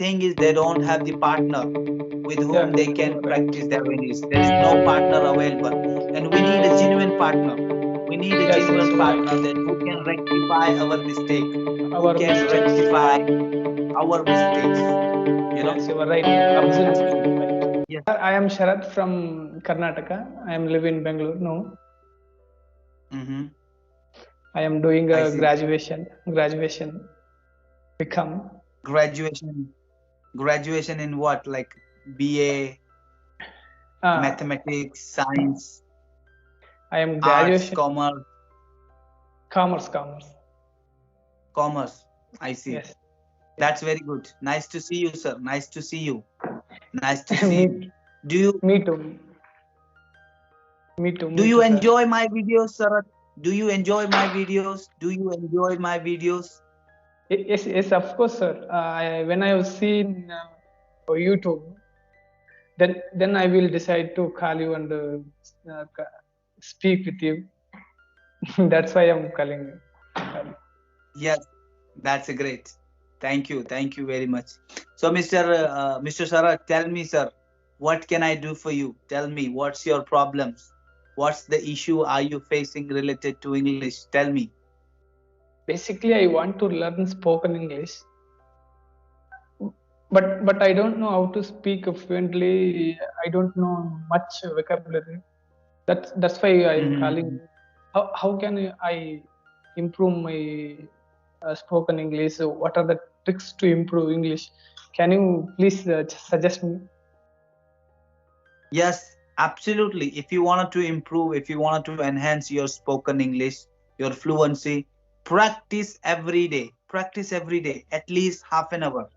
thing is they don't have the partner with Yeah, whom they you can are right. practice their English. There is no partner available, and we need a genuine partner. We need a Yes, yes, genuine you're right. partner that who can rectify our mistake, who Our can mistakes. rectify our mistakes. You know. Yes, you are right. Absolutely right. Yes. I am Sharat from Karnataka. I am living in Bangalore now. Mm-hmm. I am doing I a see. graduation become. Graduation. Graduation in what? Like BA, Uh, mathematics, science, I am arts, graduation commerce, commerce. commerce. I see. Yes, yeah. That's very good. Nice to see you, sir. Nice to see you. Nice to see me, you. Do you me too. do Me you too, sir. enjoy my videos, sir? Do you enjoy my videos? Do you enjoy my videos? Yes, yes, of course, sir. When I have seen YouTube, then I will decide to call you and speak with you. That's why I'm calling you. Yes, that's a great. Thank you. Thank you very much. So, Mr. Sarat, tell me, sir, what can I do for you? Tell me, what's your problems? What's the issue are you facing related to English? Tell me. Basically, I want to learn spoken English, but I don't know how to speak fluently. I don't know much vocabulary. That's why I'm calling. Mhm. How can I improve my spoken English? What are the tricks to improve English? Can you please suggest me? Yes, absolutely. If you wanted to improve, if you wanted to enhance your spoken English, your fluency, practice every day. Practice every day, at least half an hour.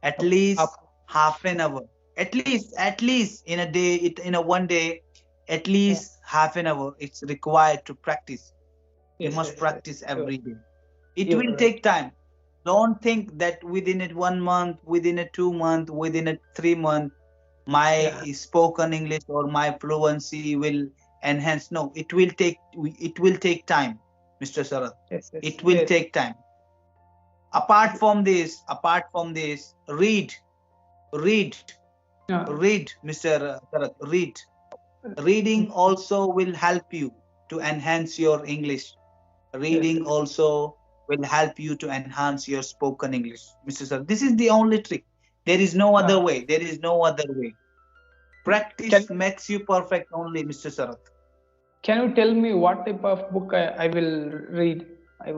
At Up. least half an hour. At least in a day, in a one day, at Yeah. least half an hour. It's required to practice. You Yes, must yes, yes. practice every day. It You're will right. take time. Don't think that within a 1 month, within a 2 month, within a 3 month, my Yeah. spoken English or my fluency will enhance. No, it will take time, Mr. Sarat. Yes, yes, It will yes. take time. Apart from this, read, Yeah. read, Mr. Sarat, read. Reading also will help you to enhance your English. Yes, Reading yes. also will help you to enhance your spoken English, Mr. Sir. This is the only trick. There is no other Uh, way. There is no other way. can Practice makes you perfect only, Mr. Sarat. Can you tell me what type of book I will read? I,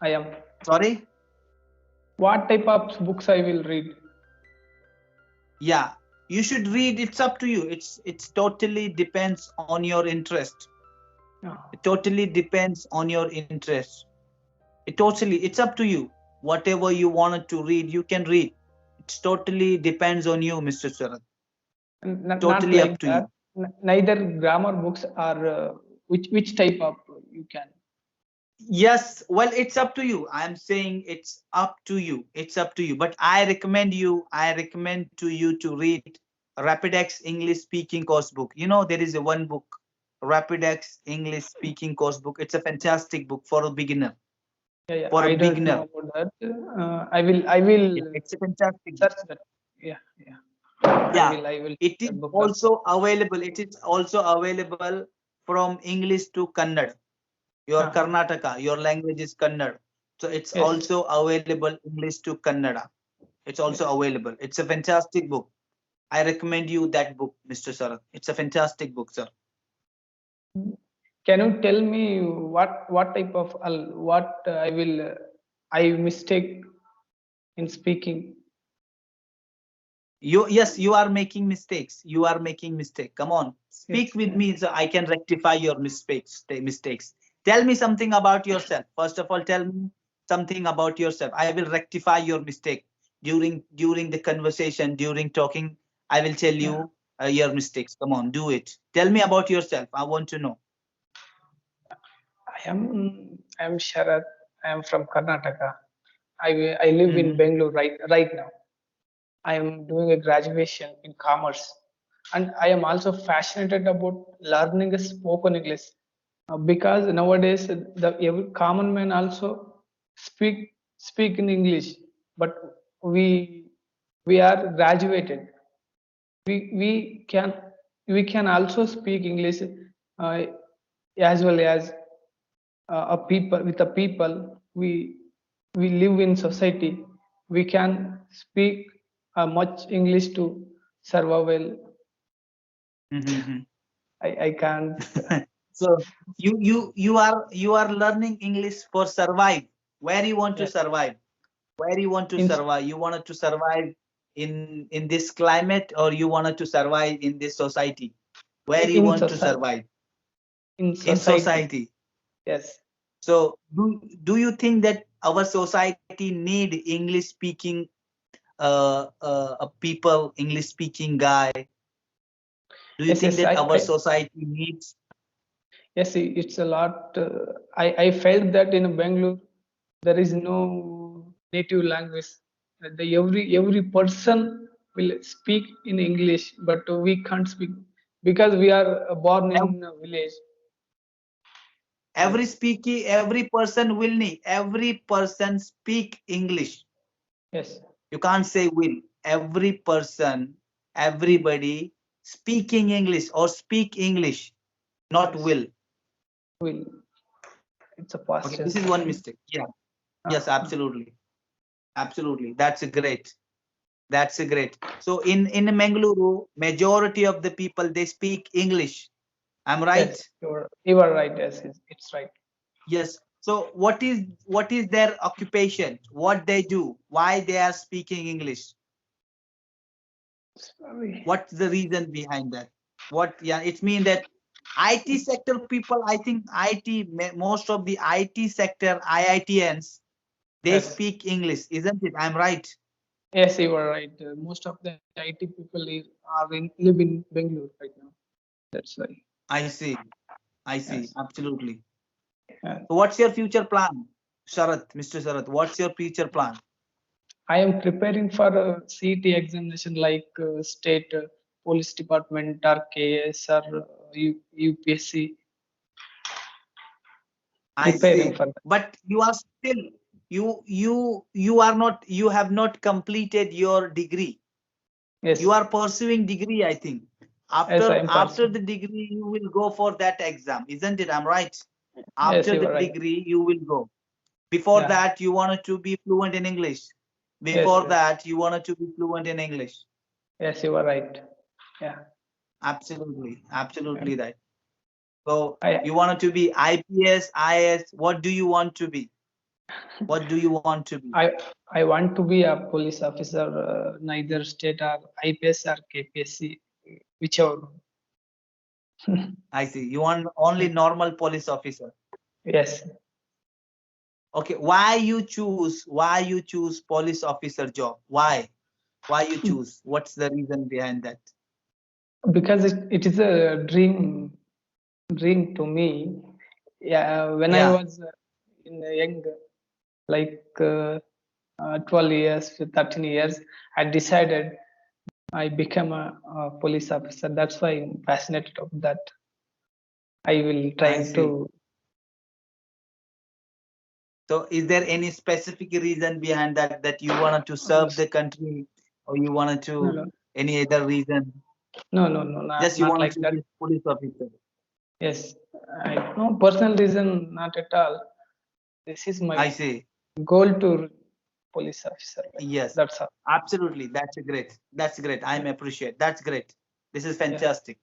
I am. Sorry? What type of books I will read? Yeah. You should read. It's up to you. It's totally depends on your interest. Uh, It totally depends on your interest. It's up to you. Whatever you wanted to read, you can read. It's totally depends on you, Mr. Sarat. not Totally like up to that. you. Neither grammar books are which type of you can. Yes, well, it's up to you. I'm saying it's up to you. It's up to you. But I recommend to you to read Rapidex English Speaking Course Book. There is a one book, Rapidex English Speaking Course Book. It's a fantastic book for a beginner. Yeah, yeah. For a I don't beginner. know about that. I will Yeah, it's a fantastic book. search that. Yeah, yeah. Yeah, I will it is that book also. also available. It is also available from English to Kannada. Your Uh, Karnataka, your language is Kannada. So it's yes, also available English to Kannada. It's also yes. available. It's a fantastic book. I recommend you that book, Mr. Sarat. It's a fantastic book, sir. Can you tell me what type of what I will I mistake in speaking? Yes, you are making mistakes. You are making mistake. Come on, speak Yes, with yes. me so I can rectify your mistakes. Tell me something about yourself. First of all, tell me something about yourself. I will rectify your mistake during the conversation, during talking. I will tell Yeah. you your mistakes. Come on, do it. Tell me about yourself. I want to know. I am Sharat. I am from Karnataka. I live in Hmm. Bangalore right now. I am doing a graduation in commerce, and I am also fascinated about learning a spoken English because nowadays the every common man also speak speak in English, but we we are graduated. We can we can also speak English uh, as well as a people with a people we live in society. We can speak much English to survive well. Mhm. I can't. So you are learning English for survive. Where you want to Yes, survive? Where you want to in survive? You wanted to survive in this climate, or you wanted to survive in this society? Where you in want to society, survive? in In society. society. Yes, So do you think that our society need English speaking people, English speaking guy? Do you yes, think yes. that our society needs? Yes, it's a lot. I felt that in Bangalore there is no native language. Every person will speak in English, but we can't speak because we are born in a village. Every Yes, speaking, every person will need, every person speak English. yes, You can't say will. Every person, will, everybody speaking English or speak English, not yes, will. will. It's a Okay, past this tense. is one mistake. Yeah. Yes, Ah, absolutely. Absolutely. That's great. That's great. So in Mangaluru, majority of the people they speak English. I'm right. yes, you are right. Yes, it's right. Yes. So what is their occupation? What they do? Why they are speaking English? Sorry. What's the reason behind that? What? Yeah, it means that IT sector people. I think most of the IT sector IITNs they Yes, speak English, isn't it? I'm right. yes, you are right. Most of the IT people are live in Bangalore right now. That's why. I see. I see. Yes. Absolutely. Uh, So what's your future plan, Sharath, Mr. Sharath? What's your future plan? I am preparing for a CET examination like state police department or KS or UPSC. I Preparing see. for that. But you are still you are not you have not completed your degree. You Yes, are pursuing degree, I think. yes, I After am after the pursuing. degree, you will go for that exam, isn't it? I'm right. Yes, After you the are right. degree, you will go. Before Yeah. that, you wanted to be fluent in English. Yes, Before yes, that, you wanted to be fluent in English. yes, you are right. Yeah. Absolutely, absolutely And right. So I you wanted to be IPS, IS. What do you want to be? What do you want to be? I I want to be a police officer, neither state or IPS or KPSC, whichever. I see. You want only normal police officer. Yes, Okay. Why you choose police officer job? Why? Why you choose? What's the reason behind that? because it is a dream to me. Yeah, when I Yeah, was in a young, like 12 years to 13 years, I decided I become a police officer. That's why I'm fascinated of that. I will I trying see. to. So is there any specific reason behind that you wanted to serve the country, or you wanted No, to no, any other reason? no, Just you not wanted like to that. be police officer. Yes, I no personal reason, not at all. This is my I see. goal to police officer. Like Yes, that's all. absolutely. That's great. That's great. I'm Yeah, appreciate. That's great. This is yeah, fantastic.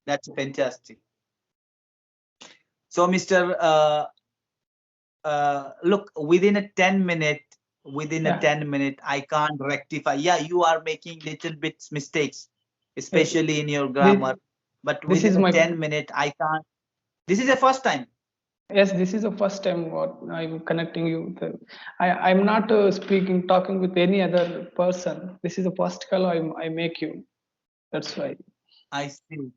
That's fantastic. So, Mr. Look, within a yeah. 10 minute, I can't rectify. Yeah, you are making little bits mistakes, Yes, especially in your this, grammar. But this within is a my 10 minute, I can't. This is the first time. yes. This is the first time what I'm connecting you. I'm not speaking talking with any other person. This is the first call I make you. That's why. I see.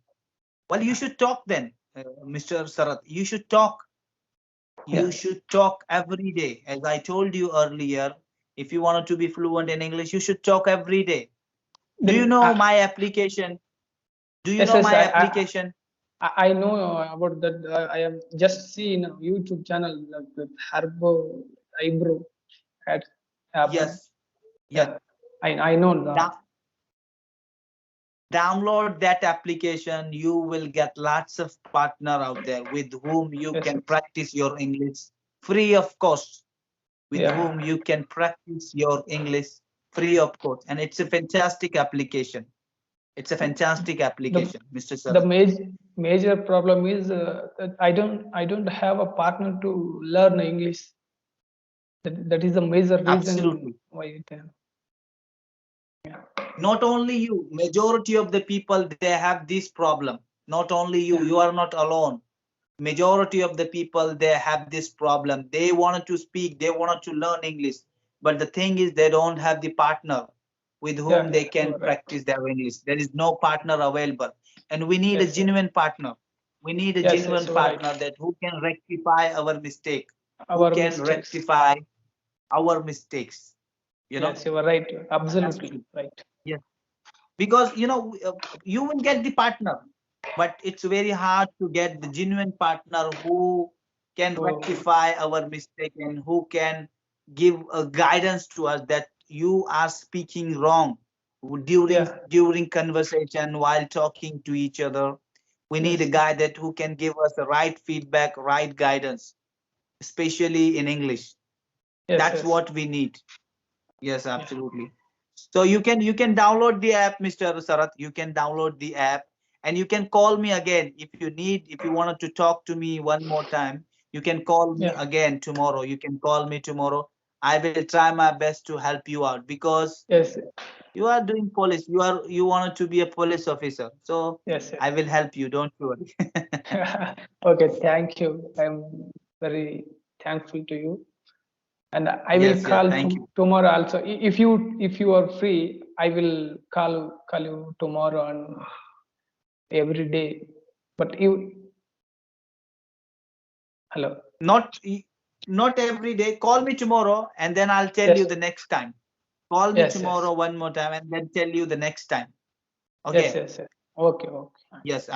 Well, you should talk then, Mr. Sarath. You should talk. Yeah. You should talk every day. As I told you earlier, if you wanted to be fluent in English, you should talk every day. Do you Then know my application? Do you yes, know yes. my application? I know about that. I have just seen a YouTube channel like with Herbo Eyebrow at happen. Yes. Yes. Yeah. I know now. Da- Download that application. You will get lots of partner out there with whom you Yes, can yes. practice your English free of cost, with Yeah. whom you can practice your English free of cost. And it's a fantastic application. It's a fantastic The application, Mr. the Sarat. major problem is that I don't have a partner to learn English. That is the major reason Absolutely. why it. Yeah. Not only you, majority of the people, they have this problem. Not only you, Yeah. you are not alone. Majority of the people, they have this problem. They wanted to speak, they wanted to learn English, but the thing is they don't have the partner with whom Yeah. they You can are right. practice their English. There is no partner available, and we need a Yes. Yes. genuine partner. We need a Yes. Yes. genuine You are right. partner that who can rectify our mistake, who Our can mistakes. rectify our mistakes, you know. Yes. You are right. That's Absolutely true. right. Yes, because you will get the partner, but it's very hard to get the genuine partner who can Oh. rectify our mistake and who can give a guidance to us that you are speaking wrong Yeah. during conversation while talking to each other. We need a Yes. guy that who can give us the right feedback, right guidance, especially in English. Yes. That's Yes. what we need. Yes, Yeah. absolutely. So you can download the app, Mr. Sarat. You can download the app and you can call me again if you wanted to talk to me one more time. You can call me Yeah. again tomorrow. You can call me tomorrow. I will try my best to help you out because Yes. you are doing police. You wanted to be a police officer. So Yes. I Yes. will help you. Don't worry. Okay. Thank you. I'm very thankful to you. And I will Yes, yes. call Thank you. tomorrow also. If you are free, I will call you tomorrow and every day. But you, hello. Not not every day. Call me tomorrow and then I'll tell you Yes. the next time. Call me Yes. Yes. tomorrow one more time and then tell you the next time. Yes. Okay. Yes. Yes. Okay. Okay. Yes,